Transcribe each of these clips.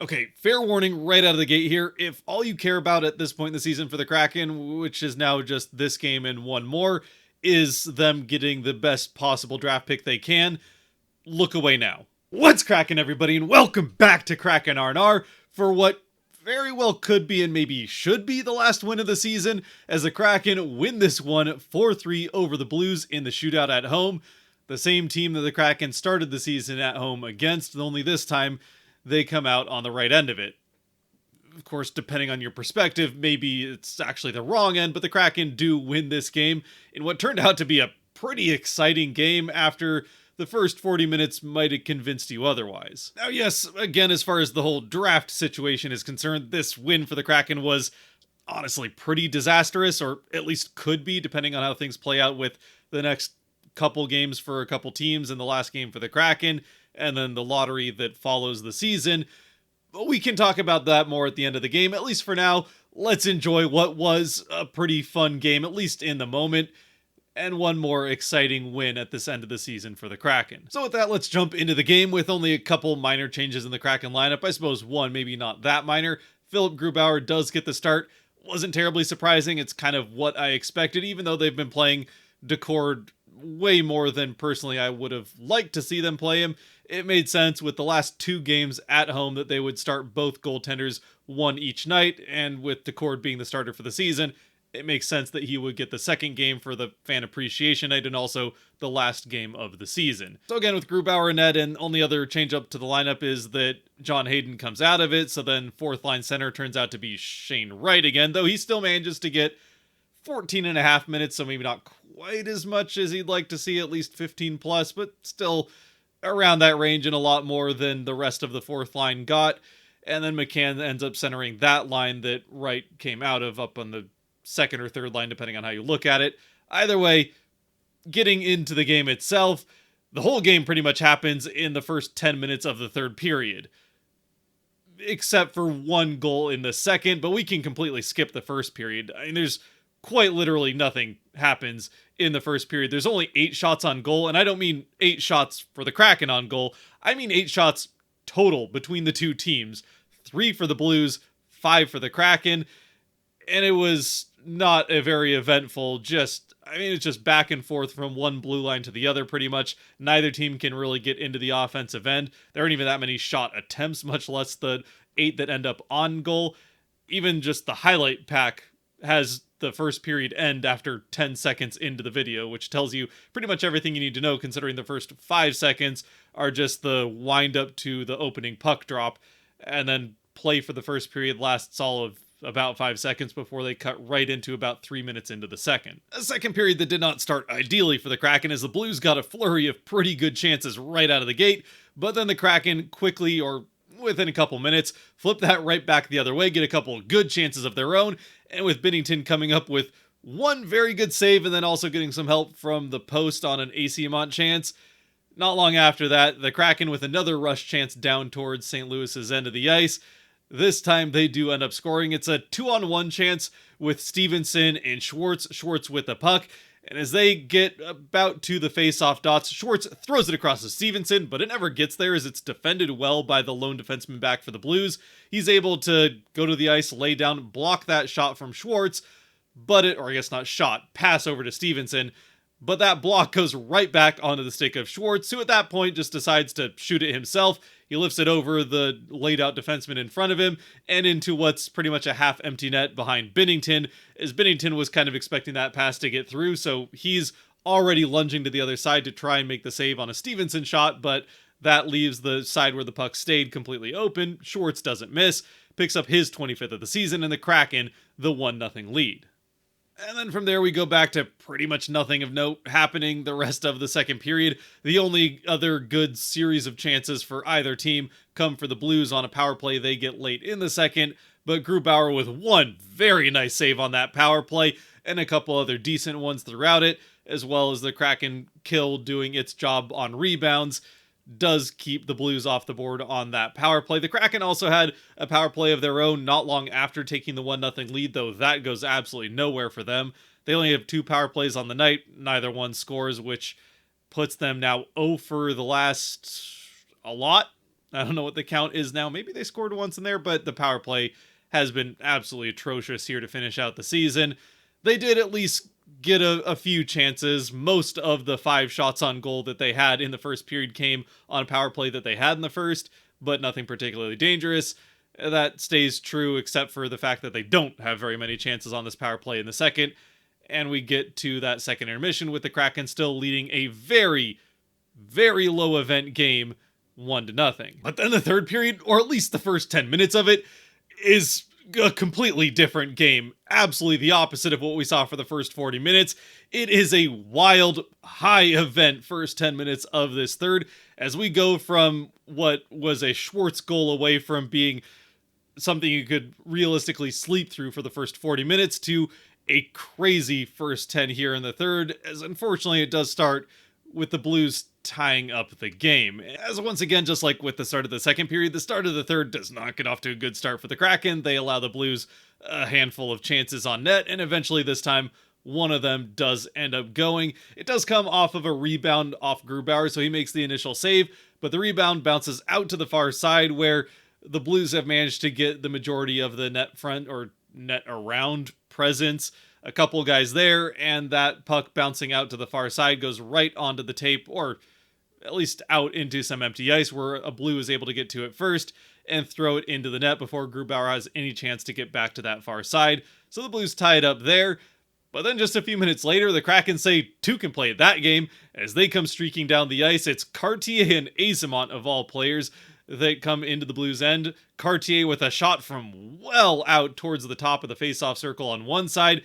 Okay, fair warning right out of the gate here. If all you care about at this point in the season for the Kraken, which is now just this game and one more, is them getting the best possible draft pick they can, look away now. What's cracking, everybody, and welcome back to Kraken R&R for what very well could be and maybe should be the last win of the season, as the Kraken win this one 4-3 over the Blues in the shootout at home. The same team that the Kraken started the season at home against, only this time they come out on the right end of it. Of course, depending on your perspective, maybe it's actually the wrong end, but the Kraken do win this game in what turned out to be a pretty exciting game after the first 40 minutes might have convinced you otherwise. Now, yes, again, as far as the whole draft situation is concerned, this win for the Kraken was honestly pretty disastrous, or at least could be, depending on how things play out with the next couple games for a couple teams and the last game for the Kraken, and then the lottery that follows the season. But we can talk about that more at the end of the game. At least for now, let's enjoy what was a pretty fun game, at least in the moment, and one more exciting win at this end of the season for the Kraken. So with that, let's jump into the game with only a couple minor changes in the Kraken lineup. I suppose one, maybe not that minor. Philip Grubauer does get the start. Wasn't terribly surprising. It's kind of what I expected, even though they've been playing Decord way more than personally I would have liked to see them play him. It made sense with the last two games at home that they would start both goaltenders one each night, and with Decord being the starter for the season, it makes sense that he would get the second game for the fan appreciation night and also the last game of the season. So again, with Grubauer and Ned, and only other change up to the lineup is that John Hayden comes out of it, so then fourth line center turns out to be Shane Wright again, though he still manages to get 14 and a half minutes, so maybe not quite as much as he'd like to see, at least 15 plus, but still around that range and a lot more than the rest of the fourth line got. And then McCann ends up centering that line that Wright came out of up on the second or third line, depending on how you look at it. Either way, getting into the game itself, the whole game pretty much happens in the first 10 minutes of the third period, except for one goal in the second, but we can completely skip the first period. I mean, there's quite literally nothing happens in the first period. There's only 8 shots on goal, and I don't mean 8 shots for the Kraken on goal. I mean 8 shots total between the two teams. 3 for the Blues, 5 for the Kraken, and it was not a very eventful, it's just back and forth from one blue line to the other pretty much. Neither team can really get into the offensive end. There aren't even that many shot attempts, much less the 8 that end up on goal. Even just the highlight pack has the first period end after 10 seconds into the video, which tells you pretty much everything you need to know, considering the first 5 seconds are just the wind up to the opening puck drop, and then play for the first period lasts all of about 5 seconds before they cut right into about 3 minutes into the second. A second period that did not start ideally for the Kraken, as the Blues got a flurry of pretty good chances right out of the gate, but then the Kraken quickly, or within a couple minutes, flip that right back the other way, get a couple of good chances of their own, and with Binnington coming up with one very good save and then also getting some help from the post on an AC Amont chance. Not long after that, the Kraken with another rush chance down towards St. Louis's end of the ice. This time they do end up scoring. It's a 2-on-1 chance with Stevenson and Schwartz. Schwartz with the puck. And as they get about to the face-off dots, Schwartz throws it across to Stevenson, but it never gets there as it's defended well by the lone defenseman back for the Blues. He's able to go to the ice, lay down, block that shot from Schwartz, pass over to Stevenson, but that block goes right back onto the stick of Schwartz, who at that point just decides to shoot it himself. He lifts it over the laid-out defenseman in front of him and into what's pretty much a half-empty net behind Binnington, as Binnington was kind of expecting that pass to get through, so he's already lunging to the other side to try and make the save on a Stevenson shot, but that leaves the side where the puck stayed completely open. Schwartz doesn't miss, picks up his 25th of the season, and the Kraken the 1-0 lead. And then from there, we go back to pretty much nothing of note happening the rest of the second period. The only other good series of chances for either team come for the Blues on a power play they get late in the second, but Grubauer with one very nice save on that power play and a couple other decent ones throughout it, as well as the Kraken kill doing its job on rebounds, does keep the Blues off the board on that power play. The Kraken also had a power play of their own not long after taking the 1-0 lead, though that goes absolutely nowhere for them. They only have 2 power plays on the night, neither one scores, which puts them now 0 for the last a lot. I don't know what the count is now. Maybe they scored once in there, but the power play has been absolutely atrocious here to finish out the season. They did at least get a few chances. Most of the 5 shots on goal that they had in the first period came on power play that they had in the first, but nothing particularly dangerous. That stays true except for the fact that they don't have very many chances on this power play in the second. And we get to that second intermission with the Kraken still leading a very, very low event game 1-0. But then the third period, or at least the first 10 minutes of it, is a completely different game. Absolutely the opposite of what we saw for the first 40 minutes. It is a wild, high event first 10 minutes of this third, as we go from what was a Schwartz goal away from being something you could realistically sleep through for the first 40 minutes to a crazy first 10 here in the third, as unfortunately it does start with the Blues tying up the game. As once again, just like with the start of the second period, the start of the third does not get off to a good start for the Kraken. They allow the Blues a handful of chances on net, and eventually this time, one of them does end up going. It does come off of a rebound off Grubauer, so he makes the initial save, but the rebound bounces out to the far side where the Blues have managed to get the majority of the net front or net around presence. A couple guys there, and that puck bouncing out to the far side goes right onto the tape, or at least out into some empty ice where a Blue is able to get to it first and throw it into the net before Grubauer has any chance to get back to that far side. So the Blues tie it up there. But then just a few minutes later, the Kraken say 2 can play that game as they come streaking down the ice. It's Cartier and Azamont of all players that come into the Blues end. Cartier with a shot from well out towards the top of the faceoff circle on one side.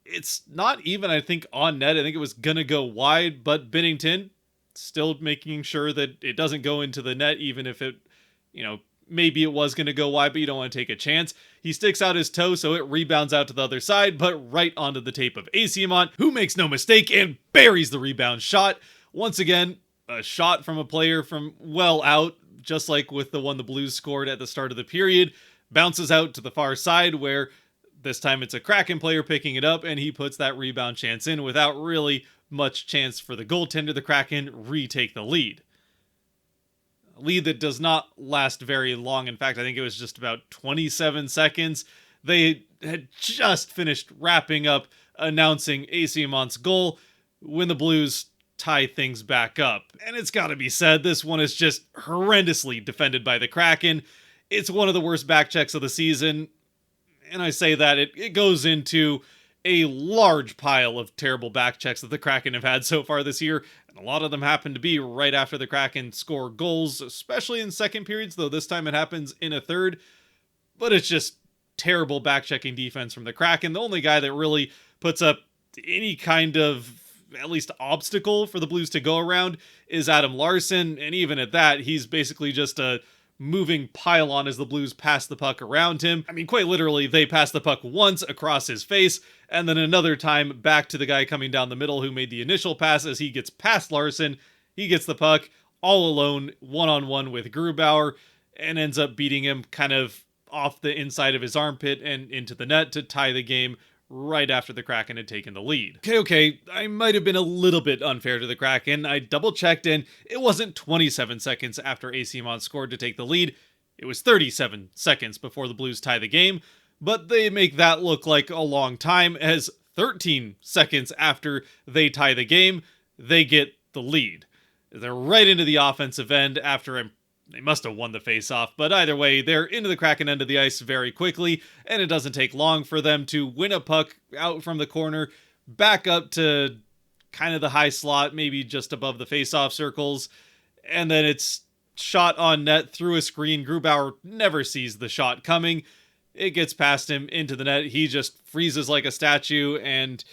It's not even, I think, on net. I think it was going to go wide, but Binnington still making sure that it doesn't go into the net, even if it, maybe it was going to go wide, but you don't want to take a chance. He sticks out his toe, so it rebounds out to the other side, but right onto the tape of Azamont, who makes no mistake and buries the rebound shot. Once again, a shot from a player from well out, just like with the one the Blues scored at the start of the period, bounces out to the far side where this time it's a Kraken player picking it up, and he puts that rebound chance in without really much chance for the goaltender. The Kraken retake the lead. A lead that does not last very long. In fact, I think it was just about 27 seconds. They had just finished wrapping up announcing Azamont's goal when the Blues tie things back up. And it's got to be said, this one is just horrendously defended by the Kraken. It's one of the worst backchecks of the season. And I say that it goes into a large pile of terrible backchecks that the Kraken have had so far this year. And a lot of them happen to be right after the Kraken score goals, especially in second periods, though this time it happens in a third. But it's just terrible backchecking defense from the Kraken. The only guy that really puts up any kind of at least obstacle for the Blues to go around is Adam Larsson. And even at that, he's basically just a moving pylon as the Blues pass the puck around him. I mean, quite literally, they pass the puck once across his face, and then another time back to the guy coming down the middle who made the initial pass as he gets past Larsson. He gets the puck all alone, one-on-one with Grubauer, and ends up beating him kind of off the inside of his armpit and into the net to tie the game right after the Kraken had taken the lead. Okay, I might have been a little bit unfair to the Kraken. I double-checked, and it wasn't 27 seconds after Azamont scored to take the lead. It was 37 seconds before the Blues tie the game, but they make that look like a long time, as 13 seconds after they tie the game, they get the lead. They're right into the offensive end after they must have won the faceoff, but either way, they're into the Kraken end of the ice very quickly, and it doesn't take long for them to win a puck out from the corner, back up to kind of the high slot, maybe just above the faceoff circles, and then it's shot on net through a screen. Grubauer never sees the shot coming. It gets past him into the net. He just freezes like a statue, and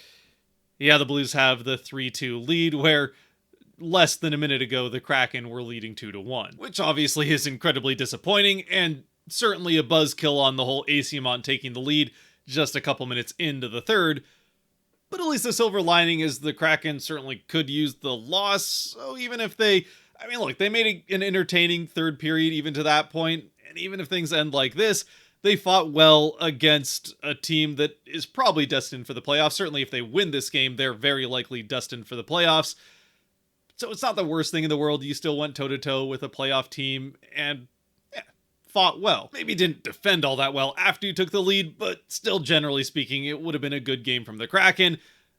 yeah, the Blues have the 3-2 lead, where less than a minute ago, the Kraken were leading 2-1, which obviously is incredibly disappointing, and certainly a buzzkill on the whole Azamont taking the lead just a couple minutes into the third. But at least the silver lining is the Kraken certainly could use the loss, so even if they made an entertaining third period even to that point, and even if things end like this, they fought well against a team that is probably destined for the playoffs. Certainly if they win this game, they're very likely destined for the playoffs. So it's not the worst thing in the world. You still went toe-to-toe with a playoff team and fought well. Maybe didn't defend all that well after you took the lead, but still, generally speaking, it would have been a good game from the Kraken.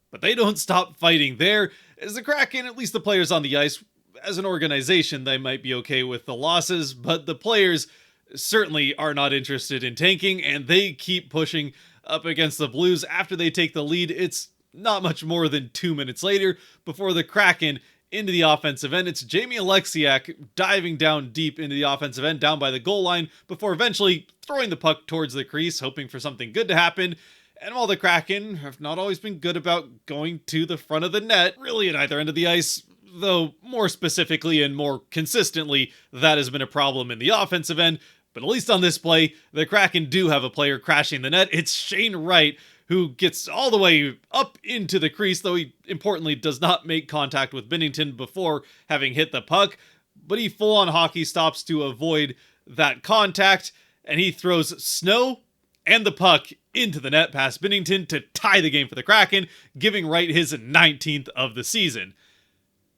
But they don't stop fighting there. As the Kraken, at least the players on the ice, as an organization, they might be okay with the losses, but the players certainly are not interested in tanking, and they keep pushing up against the Blues after they take the lead. It's not much more than 2 minutes later before the Kraken into the offensive end. It's Jamie Alexiak diving down deep into the offensive end, down by the goal line, before eventually throwing the puck towards the crease, hoping for something good to happen. And while the Kraken have not always been good about going to the front of the net, really at either end of the ice, though more specifically and more consistently, that has been a problem in the offensive end. But at least on this play, the Kraken do have a player crashing the net. It's Shane Wright, who gets all the way up into the crease, though he importantly does not make contact with Binnington before having hit the puck. But he full-on hockey stops to avoid that contact, and he throws Snow and the puck into the net past Binnington to tie the game for the Kraken, giving Wright his 19th of the season.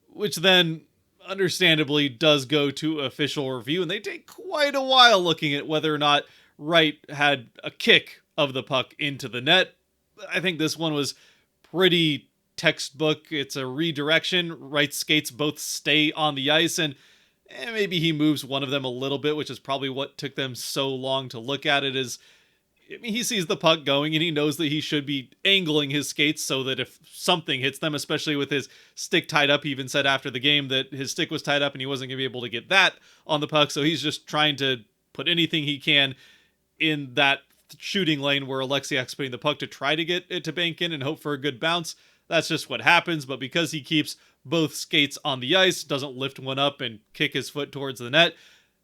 Which then, understandably, does go to official review, and they take quite a while looking at whether or not Wright had a kick of the puck into the net. I think this one was pretty textbook. It's a redirection. Wright's skates both stay on the ice, and maybe he moves one of them a little bit, which is probably what took them so long to look at it. He sees the puck going, and he knows that he should be angling his skates so that if something hits them, especially with his stick tied up, he even said after the game that his stick was tied up and he wasn't going to be able to get that on the puck, so he's just trying to put anything he can in that shooting lane where Alexiak's putting the puck to try to get it to bank in and hope for a good bounce. That's just what happens, but because he keeps both skates on the ice, doesn't lift one up and kick his foot towards the net,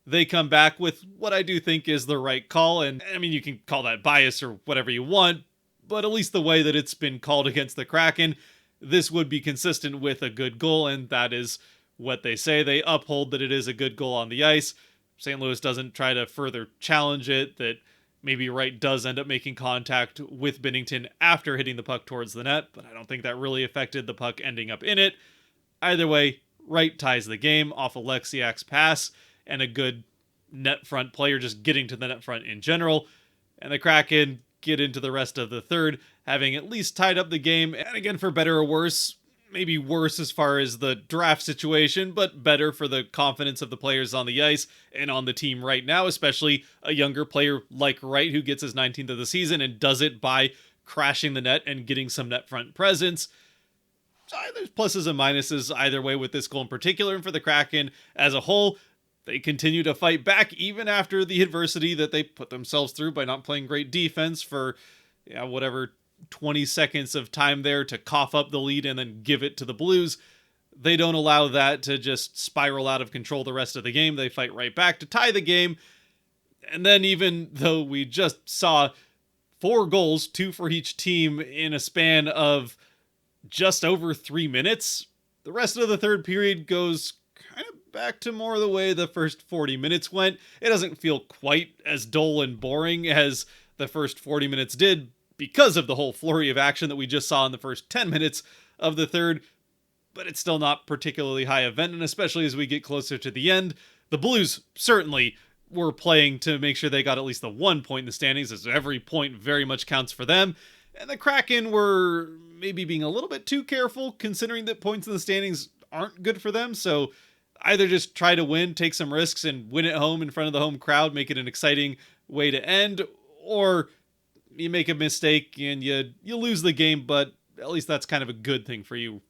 they come back with what I do think is the right call. And I mean, you can call that bias or whatever you want, but at least the way that it's been called against the Kraken, this would be consistent with a good goal, and that is what they say. They uphold that it is a good goal on the ice. St. Louis doesn't try to further challenge it, that maybe Wright does end up making contact with Binnington after hitting the puck towards the net, but I don't think that really affected the puck ending up in it. Either way, Wright ties the game off Alexiak's pass and a good net front player just getting to the net front in general. And the Kraken get into the rest of the third, having at least tied up the game. And again, for better or worse, maybe worse as far as the draft situation, but better for the confidence of the players on the ice and on the team right now, especially a younger player like Wright who gets his 19th of the season and does it by crashing the net and getting some net front presence. So there's pluses and minuses either way with this goal in particular, and for the Kraken as a whole, they continue to fight back even after the adversity that they put themselves through by not playing great defense for whatever 20 seconds of time there to cough up the lead and then give it to the Blues. They don't allow that to just spiral out of control the rest of the game. They fight right back to tie the game. And then even though we just saw 4 goals, 2 for each team in a span of just over 3 minutes, the rest of the third period goes kind of back to more the way the first 40 minutes went. It doesn't feel quite as dull and boring as the first 40 minutes did because of the whole flurry of action that we just saw in the first 10 minutes of the third, but it's still not particularly high event, and especially as we get closer to the end, the Blues certainly were playing to make sure they got at least the 1 point in the standings, as every point very much counts for them, and the Kraken were maybe being a little bit too careful, considering that points in the standings aren't good for them, so either just try to win, take some risks, and win at home in front of the home crowd, make it an exciting way to end, or you make a mistake and you lose the game, but at least that's kind of a good thing for you,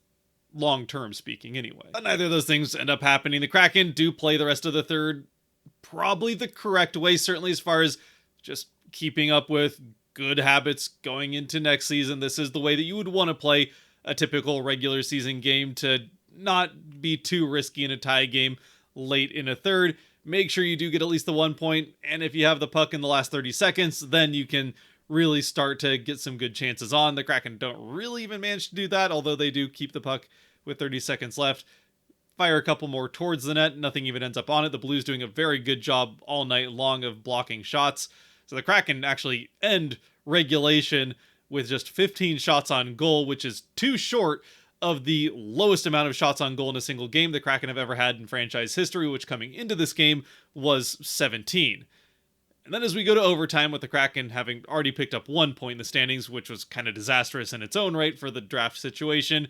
long-term speaking anyway. But neither of those things end up happening. The Kraken do play the rest of the third probably the correct way, certainly as far as just keeping up with good habits going into next season. This is the way that you would want to play a typical regular season game, to not be too risky in a tie game late in a third. Make sure you do get at least the 1 point, and if you have the puck in the last 30 seconds, then you can really start to get some good chances on. The Kraken don't really even manage to do that, although they do keep the puck with 30 seconds left. Fire a couple more towards the net, nothing even ends up on it. The Blues doing a very good job all night long of blocking shots. So the Kraken actually end regulation with just 15 shots on goal, which is too short of the lowest amount of shots on goal in a single game the Kraken have ever had in franchise history, which coming into this game was 17. And then as we go to overtime, with the Kraken having already picked up 1 point in the standings, which was kind of disastrous in its own right for the draft situation,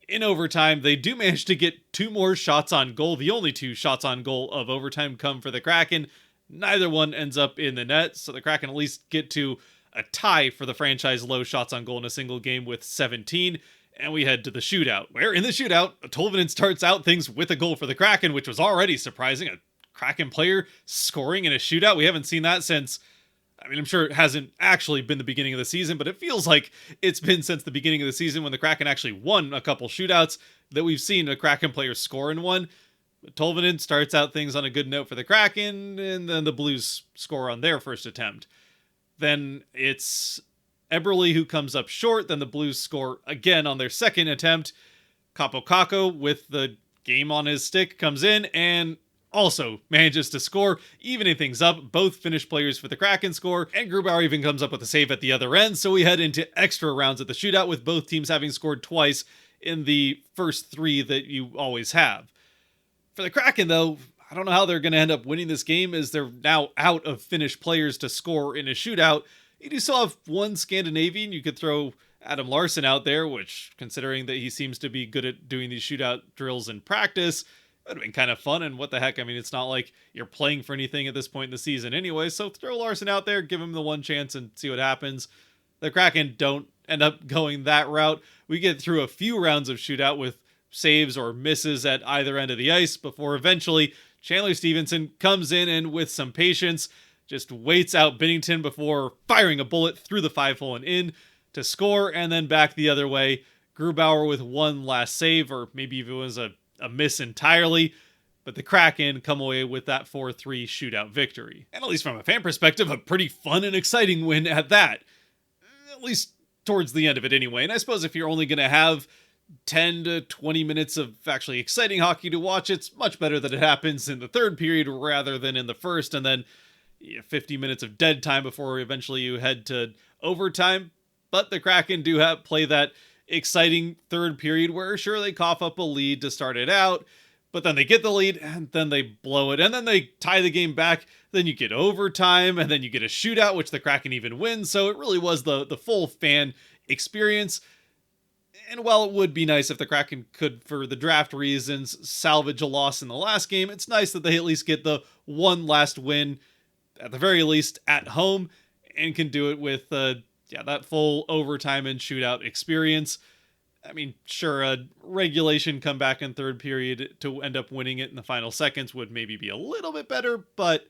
in overtime, they do manage to get 2 more shots on goal. The only 2 shots on goal of overtime come for the Kraken. Neither one ends up in the net, so the Kraken at least get to a tie for the franchise low shots on goal in a single game with 17, and we head to the shootout, where in the shootout, Tolvanen starts out things with a goal for the Kraken, which was already surprising. A Kraken player scoring in a shootout. We haven't seen that since, I'm sure it hasn't actually been the beginning of the season, but it feels like it's been since the beginning of the season when the Kraken actually won a couple shootouts that we've seen a Kraken player score in one. But Tolvanen starts out things on a good note for the Kraken, and then the Blues score on their first attempt. Then it's Eberle who comes up short, then the Blues score again on their second attempt. Capo Caco, with the game on his stick, comes in and also manages to score, evening things up. Both Finnish players for the Kraken score, and Grubauer even comes up with a save at the other end, so we head into extra rounds at the shootout, with both teams having scored twice in the first 3 that you always have. For the Kraken, though, I don't know how they're going to end up winning this game, as they're now out of Finnish players to score in a shootout. You do still have one Scandinavian. You could throw Adam Larsson out there, which, considering that he seems to be good at doing these shootout drills in practice, would have been kind of fun. And what the heck, it's not like you're playing for anything at this point in the season anyway, so throw Larsson out there, give him the one chance and see what happens. The Kraken don't end up going that route. We get through a few rounds of shootout with saves or misses at either end of the ice before eventually Chandler Stevenson comes in and, with some patience, just waits out Binnington before firing a bullet through the 5-hole and in to score, and then back the other way. Grubauer with one last save, or maybe if it was a miss entirely, but the Kraken come away with that 4-3 shootout victory. And at least from a fan perspective, a pretty fun and exciting win at that. At least towards the end of it anyway. And I suppose if you're only going to have 10 to 20 minutes of actually exciting hockey to watch, it's much better that it happens in the third period rather than in the first, and then 50 minutes of dead time before eventually you head to overtime. But the Kraken do play that exciting third period where, sure, they cough up a lead to start it out, but then they get the lead and then they blow it, and then they tie the game back. Then you get overtime, and then you get a shootout, which the Kraken even wins. So it really was the full fan experience. And while it would be nice if the Kraken could, for the draft reasons, salvage a loss in the last game, it's nice that they at least get the one last win, at the very least, at home, and can do it with that full overtime and shootout experience. Sure, a regulation comeback in third period to end up winning it in the final seconds would maybe be a little bit better, but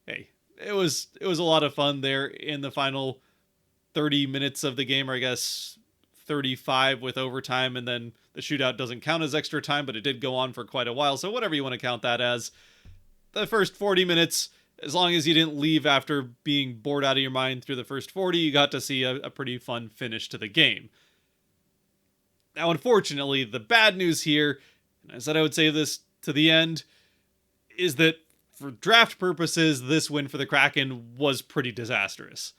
hey, it was a lot of fun there in the final 30 minutes of the game, or I guess 35 with overtime, and then the shootout doesn't count as extra time, but it did go on for quite a while, so whatever you want to count that as. The first 40 minutes, as long as you didn't leave after being bored out of your mind through the first 40, you got to see a pretty fun finish to the game. Now, unfortunately, the bad news here, and I said I would say this to the end, is that for draft purposes, this win for the Kraken was pretty disastrous.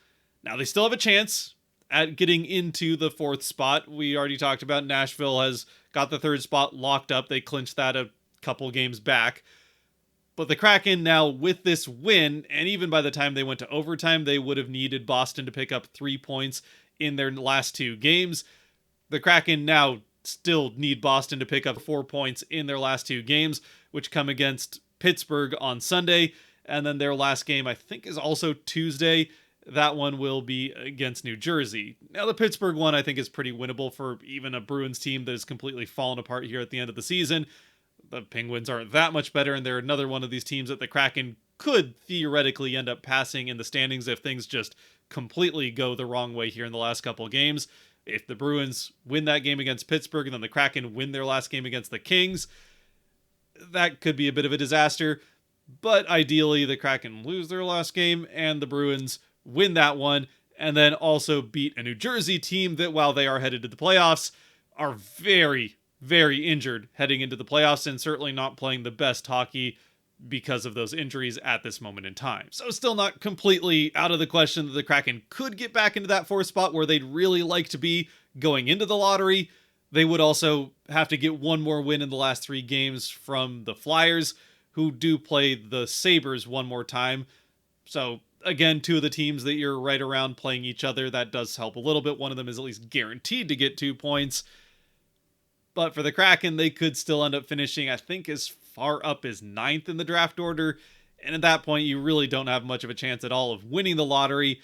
Now, they still have a chance at getting into the 4th spot. We already talked about Nashville has got the 3rd spot locked up. They clinched that a couple games back. But the Kraken now, with this win, and even by the time they went to overtime, they would have needed Boston to pick up 3 points in their last 2 games. The Kraken now still need Boston to pick up 4 points in their last 2 games, which come against Pittsburgh on Sunday. And then their last game, I think, is also Tuesday. That one will be against New Jersey. Now, the Pittsburgh one, I think, is pretty winnable for even a Bruins team that has completely fallen apart here at the end of the season. The Penguins aren't that much better, and they're another one of these teams that the Kraken could theoretically end up passing in the standings if things just completely go the wrong way here in the last couple games. If the Bruins win that game against Pittsburgh and then the Kraken win their last game against the Kings, that could be a bit of a disaster. But ideally, the Kraken lose their last game and the Bruins win that one, and then also beat a New Jersey team that, while they are headed to the playoffs, are very, very injured heading into the playoffs and certainly not playing the best hockey because of those injuries at this moment in time. So still not completely out of the question that the Kraken could get back into that 4th spot where they'd really like to be going into the lottery, They would also have to get one more win in the last 3 games from the Flyers, who do play the Sabres one more time. So, again, 2 of the teams that you're right around playing each other, that does help a little bit. One of them is at least guaranteed to get 2 points. But for the Kraken, they could still end up finishing, I think, as far up as 9th in the draft order. And at that point, you really don't have much of a chance at all of winning the lottery.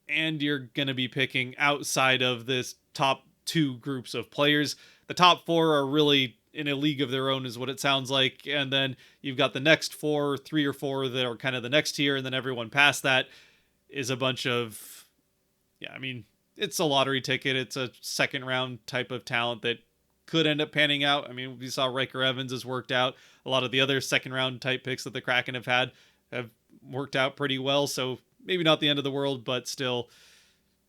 And you're going to be picking outside of this top 2 groups of players. The top 4 are really in a league of their own, is what it sounds like. And then you've got the next 4, 3 or 4 that are kind of the next tier. And then everyone past that is a bunch of, yeah, I mean, it's a lottery ticket. It's a second round type of talent that could end up panning out. I mean, we saw Riker Evans has worked out. A lot of the other second round type picks that the Kraken have had have worked out pretty well. So maybe not the end of the world, but still,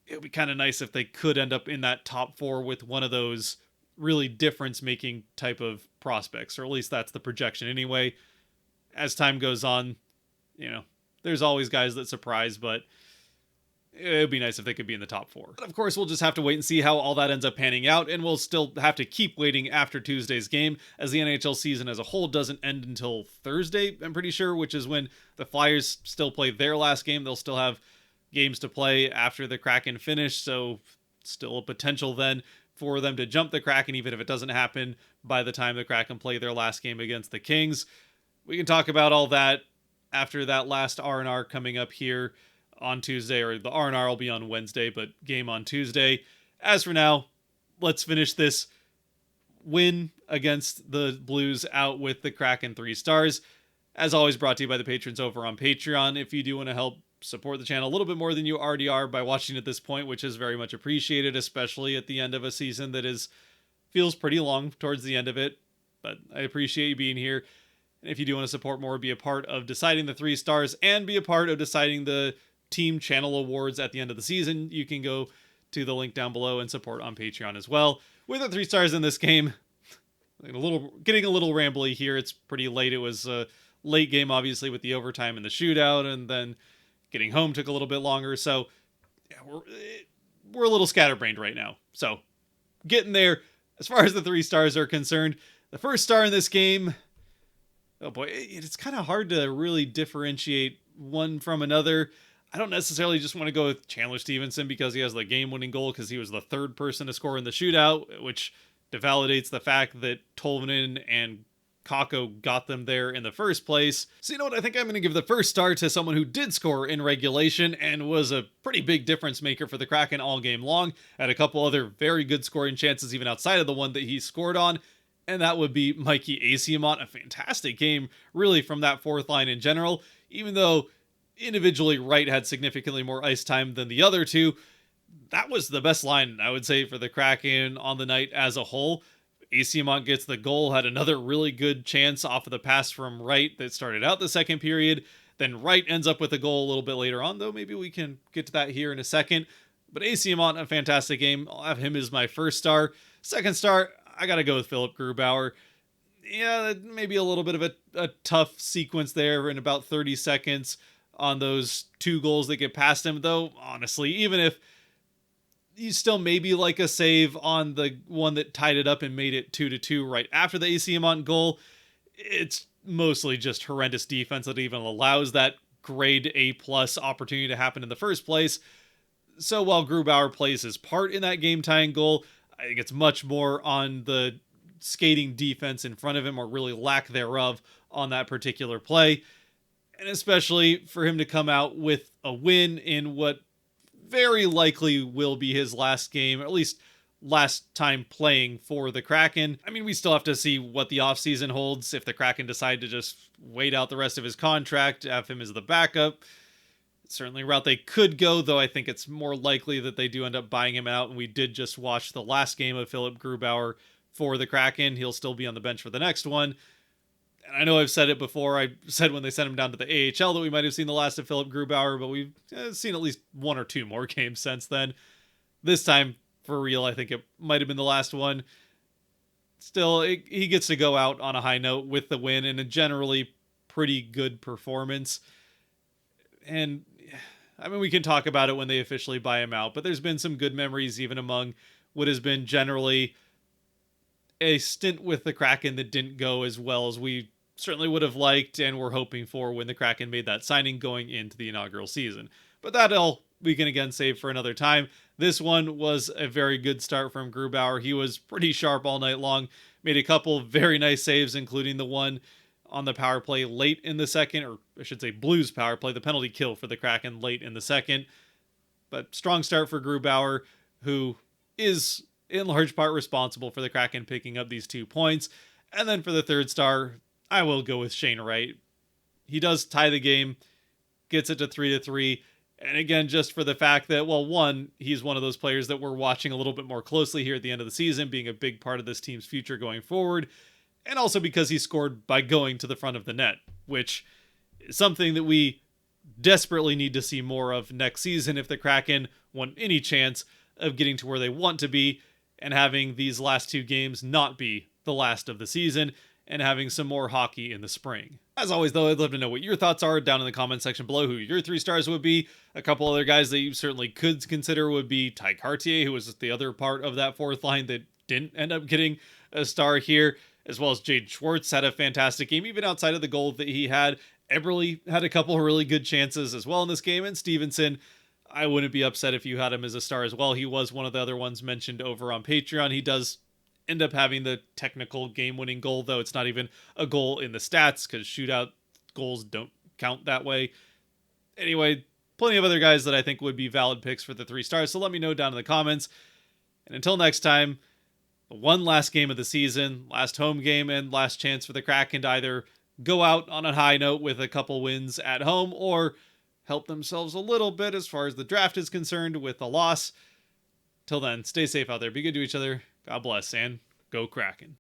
it would be kind of nice if they could end up in that top 4 with one of those really difference making type of prospects, or at least that's the projection anyway. As time goes on, there's always guys that surprise, but it would be nice if they could be in the top 4. But of course, we'll just have to wait and see how all that ends up panning out, and we'll still have to keep waiting after Tuesday's game, as the NHL season as a whole doesn't end until Thursday, I'm pretty sure, which is when the Flyers still play their last game. They'll still have games to play after the Kraken finish, so still a potential then for them to jump the Kraken, even if it doesn't happen by the time the Kraken play their last game against the Kings. We can talk about all that after that last R&R coming up here on Tuesday, or the R&R will be on Wednesday, but game on Tuesday. As for now, let's finish this win against the Blues out with the Kraken 3 stars. As always, brought to you by the patrons over on Patreon. If you do want to help support the channel a little bit more than you already are by watching at this point, which is very much appreciated, especially at the end of a season that feels pretty long towards the end of it, but I appreciate you being here. And if you do want to support more, be a part of deciding the 3 stars and be a part of deciding the team channel awards at the end of the season, you can go to the link down below and support on Patreon as well. With the 3 stars in this game, getting a little rambly here. It's pretty late. It was a late game, obviously, with the overtime and the shootout, and then getting home took a little bit longer. So yeah, we're a little scatterbrained right now. So getting there. As far as the 3 stars are concerned, the first star in this game, oh boy, it's kind of hard to really differentiate one from another. I don't necessarily just want to go with Chandler Stevenson because he has the game-winning goal, because he was the 3rd person to score in the shootout, which validates the fact that Tolvanen and Kakko got them there in the first place. So you know what, I think I'm going to give the first star to someone who did score in regulation and was a pretty big difference maker for the Kraken all game long. Had a couple other very good scoring chances even outside of the one that he scored on, and that would be Mikey Asiamont. A fantastic game, really, from that 4th line in general, even though individually Wright had significantly more ice time than the other 2. That was the best line, I would say, for the Kraken on the night as a whole. Asiamont gets the goal, had another really good chance off of the pass from Wright that started out the second period. Then Wright ends up with a goal a little bit later on, though maybe we can get to that here in a second. But Asiamont, a fantastic game. I'll have him as my first star. Second star, I got to go with Philip Grubauer. Yeah, maybe a little bit of a tough sequence there in about 30 seconds on those 2 goals that get past him, though, honestly, even if you still maybe like a save on the one that tied it up and made it 2-2 right after the Asiamont goal, it's mostly just horrendous defense that even allows that grade A+ opportunity to happen in the first place. So while Grubauer plays his part in that game-tying goal, I think it's much more on the skating defense in front of him, or really lack thereof, on that particular play. And especially for him to come out with a win in what very likely will be his last game, or at least last time playing for the Kraken. I mean, we still have to see what the offseason holds. If the Kraken decide to just wait out the rest of his contract, have him as the backup, it's certainly a route they could go, though I think it's more likely that they do end up buying him out. And we did just watch the last game of Philip Grubauer for the Kraken. He'll still be on the bench for the next one. And I know I've said it before. I said when they sent him down to the AHL that we might have seen the last of Philip Grubauer, but we've seen at least 1 or 2 more games since then. This time, for real, I think it might have been the last one. Still, he gets to go out on a high note with the win and a generally pretty good performance. And, I mean, we can talk about it when they officially buy him out, but there's been some good memories even among what has been generally a stint with the Kraken that didn't go as well as we certainly would have liked and were hoping for when the Kraken made that signing going into the inaugural season. But that all we can again save for another time. This one was a very good start from Grubauer. He was pretty sharp all night long, made a couple very nice saves, including the one on the power play late in the second, or I should say Blues power play, the penalty kill for the Kraken late in the second. But strong start for Grubauer, who is in large part responsible for the Kraken picking up these 2 points. And then for the third star, I will go with Shane Wright. He does tie the game, gets it to 3-3. And again, just for the fact that, well, one, he's one of those players that we're watching a little bit more closely here at the end of the season, being a big part of this team's future going forward. And also because he scored by going to the front of the net, which is something that we desperately need to see more of next season if the Kraken want any chance of getting to where they want to be and having these last 2 games not be the last of the season and having some more hockey in the spring. As always, though, I'd love to know what your thoughts are down in the comment section below, who your 3 stars would be. A couple other guys that you certainly could consider would be Ty Cartier, who was the other part of that fourth line that didn't end up getting a star here, as well as Jade Schwartz had a fantastic game, even outside of the goal that he had. Eberle had a couple really good chances as well in this game, and Stevenson, I wouldn't be upset if you had him as a star as well. He was one of the other ones mentioned over on Patreon. He does end up having the technical game-winning goal, though it's not even a goal in the stats because shootout goals don't count that way. Anyway, plenty of other guys that I think would be valid picks for the 3 stars, so let me know down in the comments. And until next time, one last game of the season, last home game, and last chance for the Kraken to either go out on a high note with a couple wins at home or help themselves a little bit as far as the draft is concerned with a loss. Till then, stay safe out there, be good to each other, God bless, and go Kraken.